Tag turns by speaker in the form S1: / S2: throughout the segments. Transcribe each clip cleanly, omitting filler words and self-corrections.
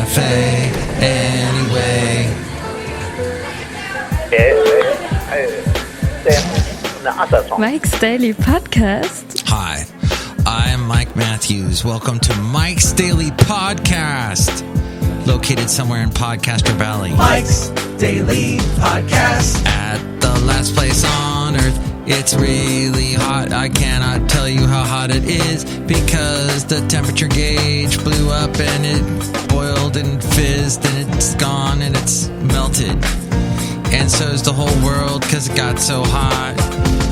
S1: cafe anyway.
S2: Mike's Daily Podcast.
S1: Hi, I'm Mike Matthews. Welcome to Mike's Daily Podcast, located somewhere in Podcaster Valley.
S3: Mike's Daily Podcast.
S1: At the last place on earth, it's really hot. I cannot tell you how hot it is because the temperature gauge blew up and it boiled and fizzed and it's gone and it's melted. And so is the whole world because it got so hot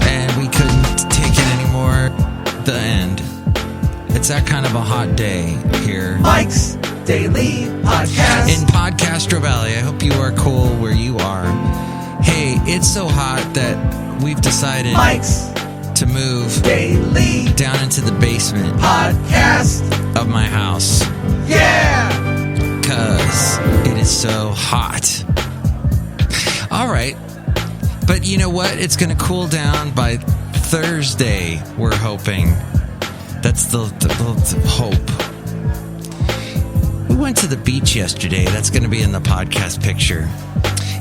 S1: and we couldn't take it anymore. The end. It's that kind of a hot day here.
S3: Mike's Daily Podcast.
S1: In Podcaster Valley. I hope you are cool where you are. Hey, it's so hot that we've decided
S3: Mike's
S1: to move
S3: Daily
S1: down into the basement
S3: Podcast
S1: of my house.
S3: Yeah!
S1: Because it is so hot. All right. But you know what? It's going to cool down by Thursday, we're hoping. That's the hope. We went to the beach yesterday. That's going to be in the podcast picture.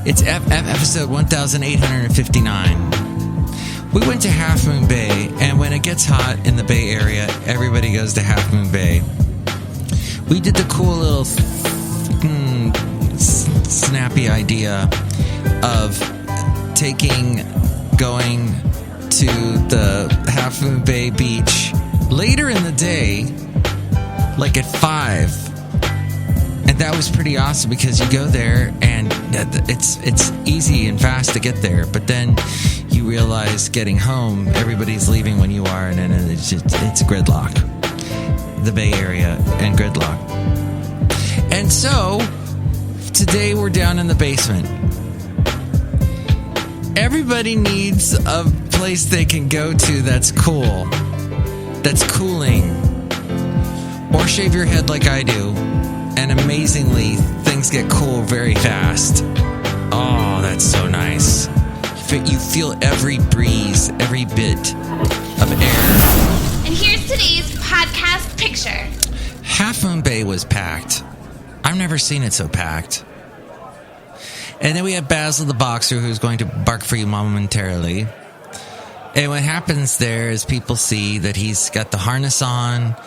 S1: It's episode 1859. We went to Half Moon Bay, and when it gets hot in the Bay Area, everybody goes to Half Moon Bay. We did the cool little snappy idea of going to the Half Moon Bay beach later in the day, like at 5. And that was pretty awesome because you go there and it's easy and fast to get there. But then you realize getting home, everybody's leaving when you are, and then it's gridlock. The Bay Area and gridlock. And so today we're down in the basement. Everybody needs a place they can go to that's cool, that's cooling. Or shave your head like I do. And amazingly, things get cool very fast. Oh, that's so nice. You feel every breeze, every bit of air.
S4: And here's today's podcast picture.
S1: Half Moon Bay was packed. I've never seen it so packed. And then we have Basil the boxer, who's going to bark for you momentarily. And what happens there is people see that he's got the harness on,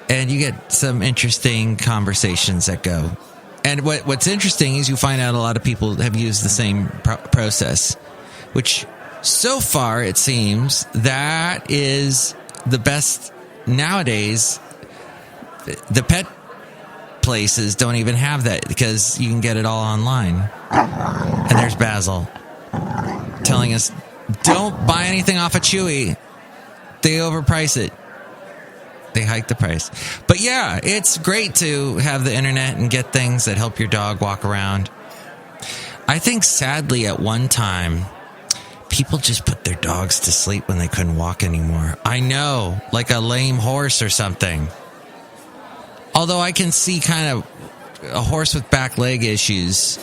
S1: and you get some interesting conversations that go. And what's interesting is you find out a lot of people have used the same process, which so far it seems that is the best nowadays. The pet places don't even have that because you can get it all online. And there's Basil telling us, don't buy anything off of Chewy. They overprice it. They hike the price. But yeah, it's great to have the internet and get things that help your dog walk around. I think sadly at one time, people just put their dogs to sleep when they couldn't walk anymore. I know, like a lame horse or something. Although I can see kind of a horse with back leg issues.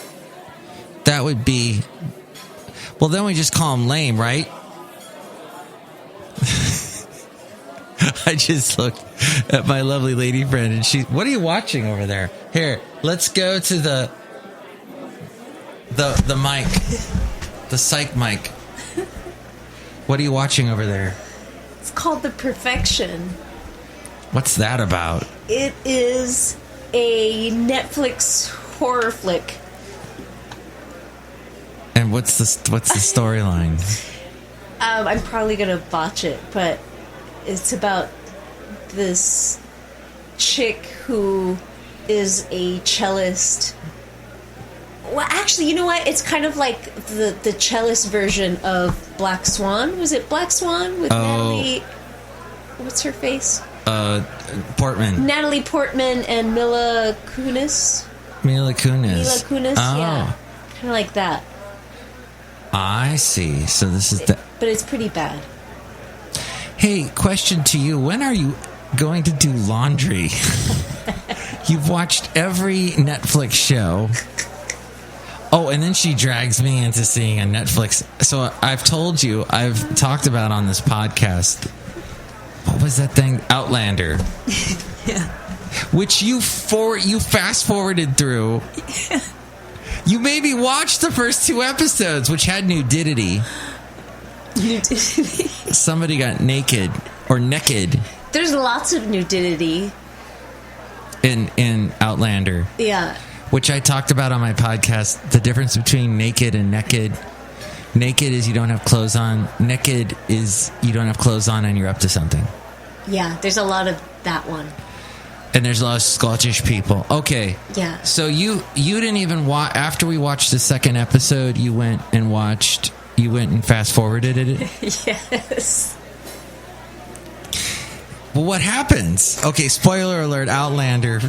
S1: That would be... Well, then we just call him lame, right? I just looked at my lovely lady friend and what are you watching over there? Here, let's go to the mic. The psych mic. What are you watching over there?
S5: It's called The Perfection.
S1: What's that about?
S5: It is a Netflix horror flick.
S1: And what's the storyline?
S5: I'm probably gonna botch it, but it's about this chick who is a cellist. Well, actually, you know what? It's kind of like the cellist version of Black Swan. Was it Black Swan with Natalie? What's her face?
S1: Portman.
S5: Natalie Portman and Mila Kunis.
S1: Mila Kunis. Oh.
S5: Yeah. Kind of like that.
S1: I see. So this is
S5: But it's pretty bad.
S1: Hey, question to you. When are you going to do laundry? You've watched every Netflix show. Oh, and then she drags me into seeing a Netflix. So I've told you, I've talked about on this podcast. What was that thing? Outlander.
S5: Yeah.
S1: which you fast forwarded through. You made me watch the first 2 episodes, which had nudity. Somebody got naked or naked.
S5: There's lots of nudity
S1: in Outlander.
S5: Yeah.
S1: Which I talked about on my podcast. The difference between naked and naked. Naked is you don't have clothes on. Naked is you don't have clothes on and you're up to something.
S5: Yeah, there's a lot of that one.
S1: And there's a lot of Scottish people. Okay.
S5: Yeah.
S1: So you didn't even watch... After we watched the second episode, you went and fast forwarded it?
S5: Yes.
S1: Well, what happens? Okay, spoiler alert, Outlander, to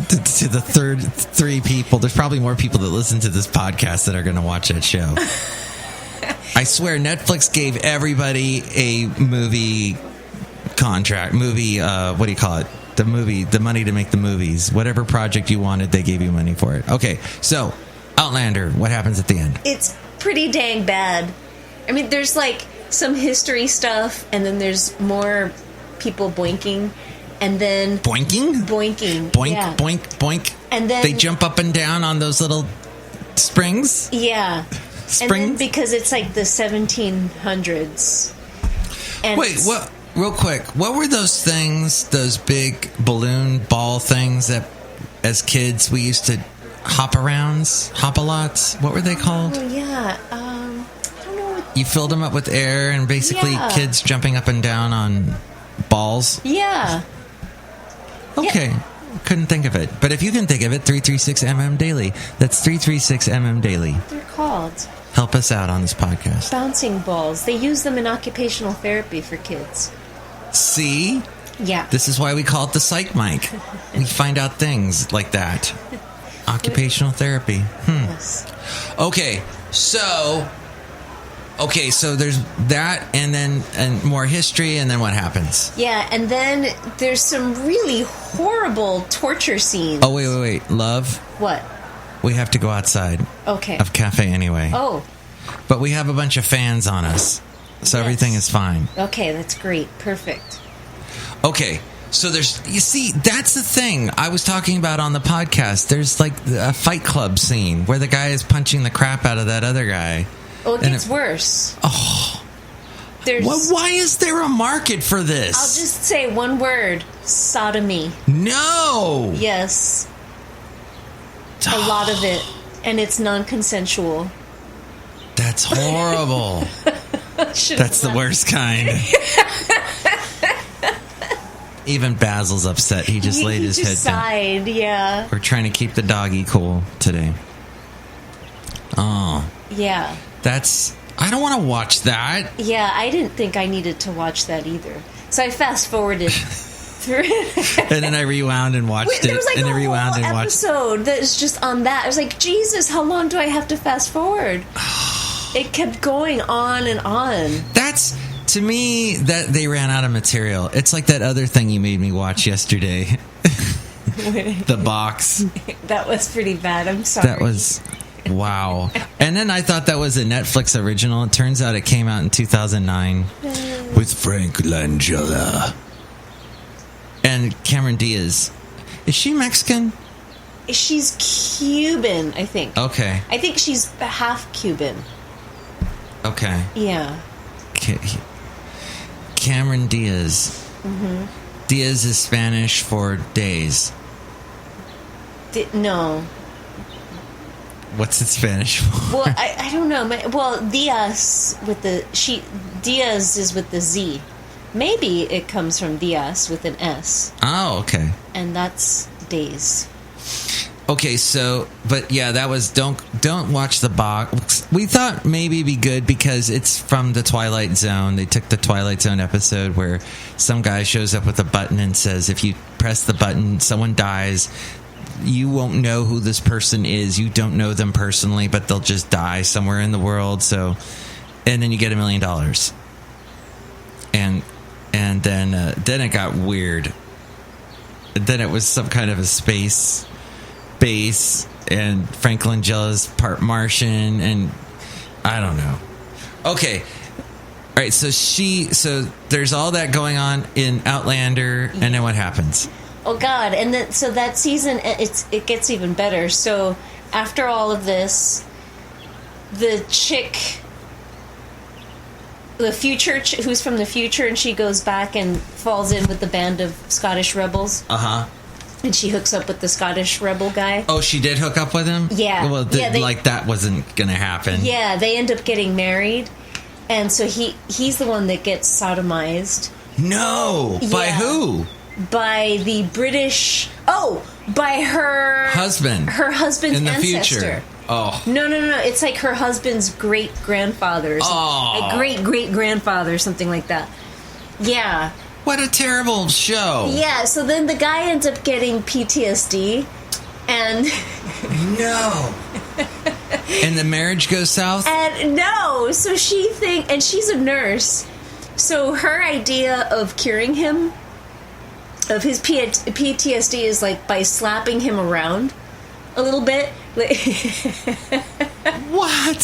S1: the third 3 people. There's probably more people that listen to this podcast that are going to watch that show. I swear, Netflix gave everybody a movie contract. What do you call it? The money to make the movies. Whatever project you wanted, they gave you money for it. Okay, so, Outlander, what happens at the end?
S5: It's pretty dang bad. I mean, there's like some history stuff, and then there's more people boinking, and then...
S1: Boinking?
S5: Boinking.
S1: Boink,
S5: yeah.
S1: boink, boink.
S5: And then...
S1: They jump up and down on those little springs?
S5: Yeah.
S1: Springs?
S5: And then because it's like the 1700s. And
S1: wait, what? Real quick, what were those things, those big balloon ball things that as kids we used to hop-a-lots? What were they called?
S5: Oh, yeah. I don't know.
S1: You filled them up with air and basically kids jumping up and down on balls?
S5: Yeah.
S1: Okay. Yeah. Couldn't think of it. But if you can think of it, 336mm Daily. That's 336mm Daily.
S5: They're called.
S1: Help us out on this podcast.
S5: Bouncing balls. They use them in occupational therapy for kids.
S1: See?
S5: Yeah.
S1: This is why we call it the psych mic. We find out things like that. Occupational therapy.
S5: Yes.
S1: Okay, so there's that, and more history, and then what happens?
S5: Yeah, and then there's some really horrible torture scenes.
S1: Oh, wait. Love?
S5: What?
S1: We have to go outside.
S5: Okay.
S1: Of cafe anyway.
S5: Oh.
S1: But we have a bunch of fans on us, so everything is fine.
S5: Okay, that's great. Perfect.
S1: Okay, so you see, that's the thing I was talking about on the podcast. There's like a Fight Club scene where the guy is punching the crap out of that other guy.
S5: Oh, it gets worse.
S1: Oh. Why is there a market for this?
S5: I'll just say one word. Sodomy.
S1: No!
S5: Yes. A lot of it. And it's non-consensual.
S1: That's horrible. That's the worst kind. Even Basil's upset. He just laid his head
S5: sighed, down. Yeah.
S1: We're trying to keep the doggy cool today. Oh.
S5: Yeah.
S1: I don't want to watch that.
S5: Yeah, I didn't think I needed to watch that either. So I fast forwarded through it.
S1: And then I rewound and watched it.
S5: There was like
S1: and
S5: a
S1: I rewound
S5: whole
S1: and
S5: episode that is just on that. I was like, Jesus, how long do I have to fast forward? It kept going on and on.
S1: That's, to me, that they ran out of material. It's like that other thing you made me watch yesterday. The Box.
S5: That was pretty bad. I'm sorry.
S1: That was... Wow. And then I thought that was a Netflix original. It turns out it came out in 2009 with Frank Langella and Cameron Diaz. Is she Mexican?
S5: She's Cuban, I think.
S1: Okay.
S5: I think she's half Cuban.
S1: Okay.
S5: Yeah.
S1: Cameron Diaz. Mm-hmm. Diaz is Spanish for days.
S5: No.
S1: What's it Spanish for?
S5: Well, I don't know. Well, Diaz with Diaz is with the Z. Maybe it comes from Diaz with an S.
S1: Oh, okay.
S5: And that's days.
S1: Okay, so, but yeah, that was don't watch The Box. We thought maybe it'd be good because it's from the Twilight Zone. They took the Twilight Zone episode where some guy shows up with a button and says, if you press the button, someone dies. You won't know who this person is. You don't know them personally, but they'll just die somewhere in the world. So, and then you get $1 million. And then it got weird. Then it was some kind of a space base, and Frank Langella's part Martian, and I don't know. Okay. All right, so there's all that going on in Outlander, and then what happens?
S5: Oh God! And then so that season, it gets even better. So after all of this, the chick, the future, who's from the future, and she goes back and falls in with the band of Scottish rebels. And she hooks up with the Scottish rebel guy.
S1: Oh, she did hook up with him?
S5: Yeah.
S1: Well, like that wasn't gonna happen.
S5: Yeah, they end up getting married, and so he's the one that gets sodomized.
S1: No! By
S5: Yeah.
S1: who?
S5: By the British... Oh! By her...
S1: Husband.
S5: Her husband's
S1: in the
S5: ancestor.
S1: future. Oh.
S5: No. It's like her husband's great-grandfather.
S1: Oh.
S5: A great-great-grandfather, something like that. Yeah.
S1: What a terrible show.
S5: Yeah, so then the guy ends up getting PTSD, and...
S1: No. And the marriage goes south?
S5: And no, so she and she's a nurse, so her idea of curing him, of his PTSD, is like by slapping him around a little bit.
S1: What?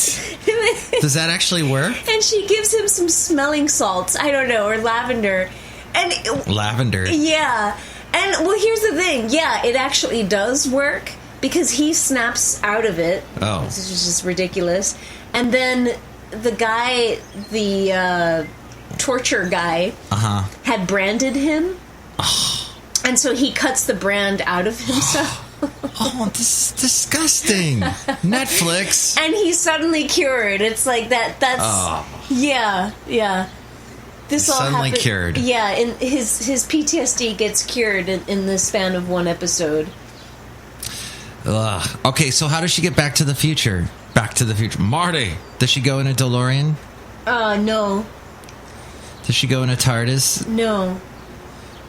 S1: Does that actually work?
S5: And she gives him some smelling salts, I don't know, or lavender.
S1: Lavender.
S5: Yeah. And, well, here's the thing. Yeah, it actually does work, because he snaps out of it.
S1: Oh.
S5: This is just ridiculous. And then the guy, the torture guy, had branded him. Oh. And so he cuts the brand out of himself.
S1: Oh, this is disgusting. Netflix.
S5: And he's suddenly cured. It's like that's...
S1: Oh.
S5: Yeah. This all
S1: suddenly
S5: happened,
S1: cured.
S5: Yeah, and his PTSD gets cured in the span of one episode.
S1: Ugh. Okay, so how does she get back to the future? Back to the future. Marty! Does she go in a DeLorean?
S5: No.
S1: Does she go in a TARDIS?
S5: No.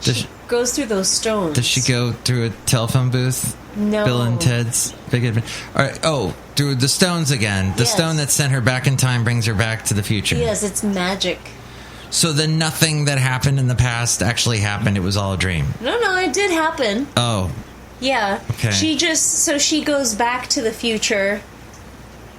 S5: She goes through those stones.
S1: Does she go through a telephone booth?
S5: No.
S1: Bill and Ted's Big Adventure. All right. Oh, through the stones again. The stone that sent her back in time brings her back to the future.
S5: Yes, it's magic.
S1: So then nothing that happened in the past actually happened. It was all a dream.
S5: No, it did happen.
S1: Oh.
S5: Yeah.
S1: Okay.
S5: She goes back to the future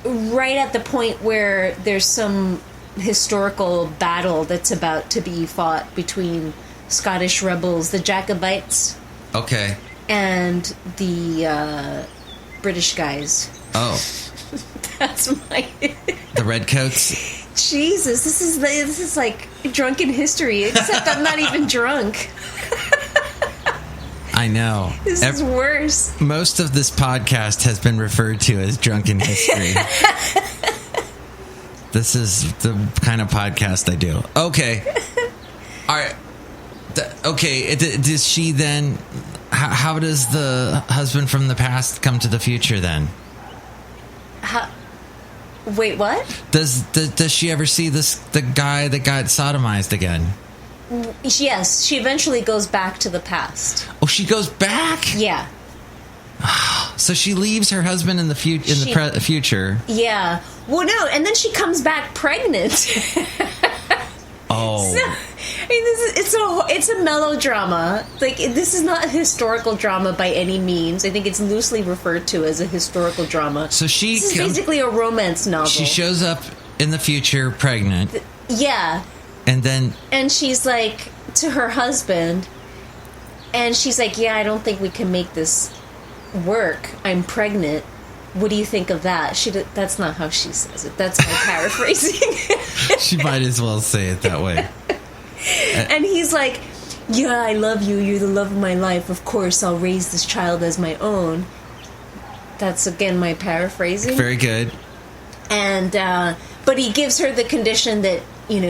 S5: right at the point where there's some historical battle that's about to be fought between Scottish rebels, the Jacobites.
S1: Okay.
S5: And the British guys.
S1: Oh.
S5: That's my...
S1: The redcoats?
S5: Jesus, this is like drunken history, except I'm not even drunk.
S1: I know.
S5: This is worse.
S1: Most of this podcast has been referred to as drunken history. This is the kind of podcast I do. Okay. All right. Okay. Does she then... How does the husband from the past come to the future then?
S5: Wait, what?
S1: Does she ever see the guy that got sodomized again?
S5: Yes, she eventually goes back to the past.
S1: Oh, she goes back?
S5: Yeah.
S1: So she leaves her husband in the future.
S5: Yeah. Well, no, and then she comes back pregnant.
S1: Oh.
S5: So, I mean, it's a melodrama. Like, this is not a historical drama by any means. I think it's loosely referred to as a historical drama.
S1: So this
S5: is basically a romance novel.
S1: She shows up in the future pregnant.
S5: Yeah.
S1: And
S5: she's like, to her husband, and she's like, yeah, I don't think we can make this work. I'm pregnant. What do you think of that? That's not how she says it. That's my paraphrasing.
S1: She might as well say it that way.
S5: And he's like, yeah, I love you. You're the love of my life. Of course, I'll raise this child as my own. That's, again, my paraphrasing.
S1: Very good.
S5: And, but he gives her the condition that,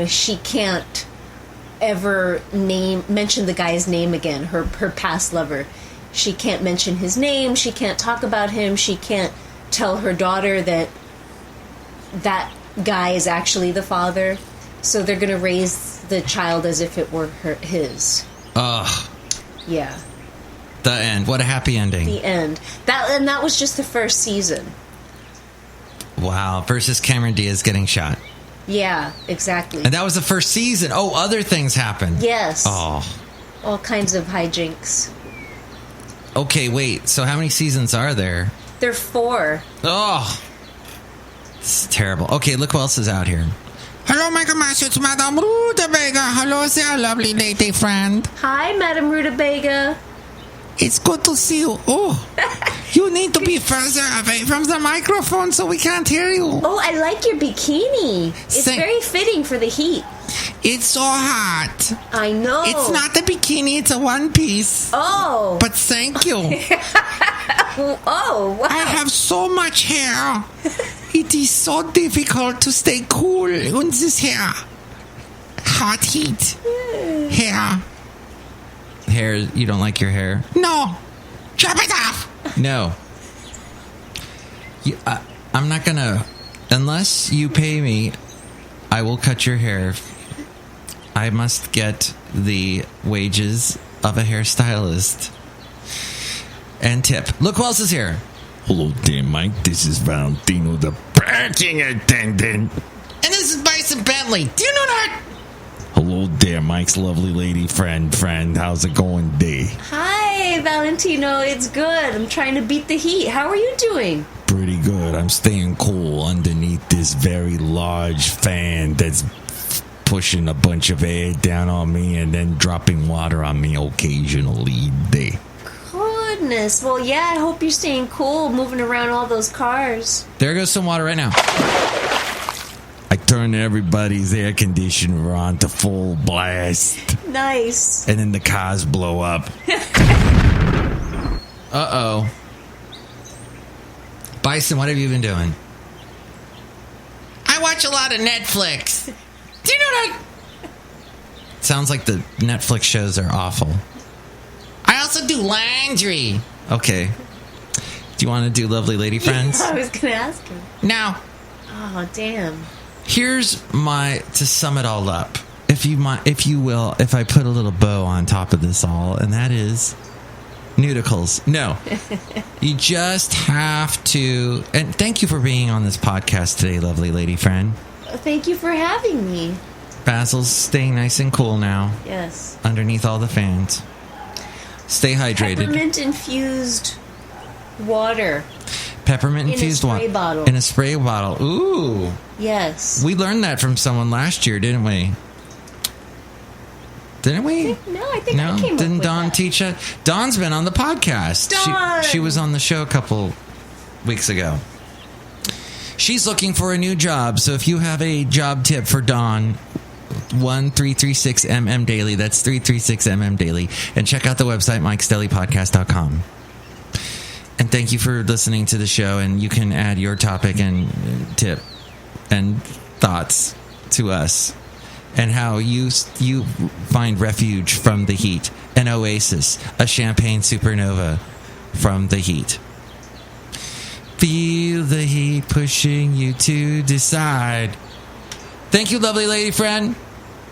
S5: she can't ever mention the guy's name again, her past lover. She can't mention his name. She can't talk about him. She can't tell her daughter that guy is actually the father. So they're going to raise the child as if it were his.
S1: Ugh.
S5: Yeah.
S1: The end. What a happy ending.
S5: The end. That was just the first season.
S1: Wow. Versus Cameron Diaz getting shot.
S5: Yeah, exactly.
S1: And that was the first season. Oh, other things happened.
S5: Yes.
S1: Oh.
S5: All kinds of hijinks.
S1: Okay, wait. So how many seasons are there?
S5: There are 4.
S1: Oh. This is terrible. Okay, look who else is out here. Hello, my gosh, it's Madame Rootabega. Hello, there, lovely lady friend.
S5: Hi, Madame Rootabega.
S1: It's good to see you. Oh, you need to be further away from the microphone so we can't hear you.
S5: Oh, I like your bikini. It's very fitting for the heat.
S1: It's so hot.
S5: I know.
S1: It's not a bikini, it's a one piece.
S5: Oh.
S1: But thank you.
S5: Oh, wow.
S1: I have so much hair. It is so difficult to stay cool in this hair. Hot heat. Hair. Hair, you don't like your hair? No. Chop it off. No. I'm not gonna, unless you pay me, I will cut your hair. I must get the wages of a hairstylist. And tip. Look who else is here.
S6: Hello there, Mike. This is Valentino, the parking attendant.
S1: And this is Bison Bentley. Do you know that?
S6: Hello there, Mike's lovely lady friend. How's it going today?
S5: Hi, Valentino. It's good. I'm trying to beat the heat. How are you doing?
S6: Pretty good. I'm staying cool underneath this very large fan that's pushing a bunch of air down on me and then dropping water on me occasionally.
S5: Goodness. Well, yeah, I hope you're staying cool, moving around all those cars.
S1: There goes some water right now.
S6: I turn everybody's air conditioner on to full blast.
S5: Nice.
S6: And then the cars blow up.
S1: Uh-oh. Bison, what have you been doing? I watch a lot of Netflix. Do you know that? Sounds like the Netflix shows are awful. I also do laundry. Okay. Do you want to do Lovely Lady Friends?
S5: Yeah, I was going to ask him.
S1: Now.
S5: Oh, damn.
S1: Here's to sum it all up, if you will, if I put a little bow on top of this all, and that is nudicles. No. You just have to, and thank you for being on this podcast today, lovely lady friend.
S5: Thank you for having me.
S1: Basil's staying nice and cool now.
S5: Yes.
S1: Underneath all the fans. Stay hydrated.
S5: Peppermint-infused water.
S1: Peppermint-infused water. In a spray bottle. Ooh.
S5: Yes.
S1: We learned that from someone last year, didn't we? Didn't we?
S5: I think I came up
S1: Didn't
S5: with
S1: Dawn
S5: that.
S1: teach us? Dawn's been on the podcast.
S5: Dawn!
S1: She was on the show a couple weeks ago. She's looking for a new job, so if you have a job tip for Dawn, 1336MM Daily. That's 336MM Daily. And check out the website, MikesDailyPodcast.com. And thank you for listening to the show. And you can add your topic and tip and thoughts to us and how you find refuge from the heat. An oasis, a champagne supernova from the heat. Feel the heat pushing you to decide. Thank you, lovely lady friend.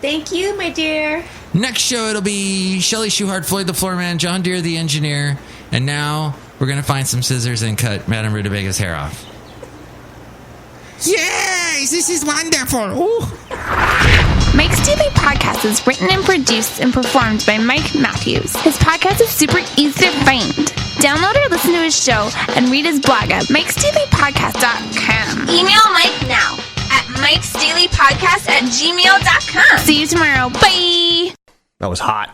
S5: Thank you, my dear.
S1: Next show, it'll be Chely Shoehart, Floyd the Floorman, John Deere the engineer. And now we're going to find some scissors and cut Madame Rootabega's hair off. Yay! This is wonderful. Ooh.
S4: Mike's Daily Podcast is written and produced and performed by Mike Matthews. His podcast is super easy to find. Download or listen to his show and read his blog at MikesDailyPodcast.com. Email Mike now at MikesDailyPodcast@gmail.com. See you tomorrow. Bye!
S3: That was hot.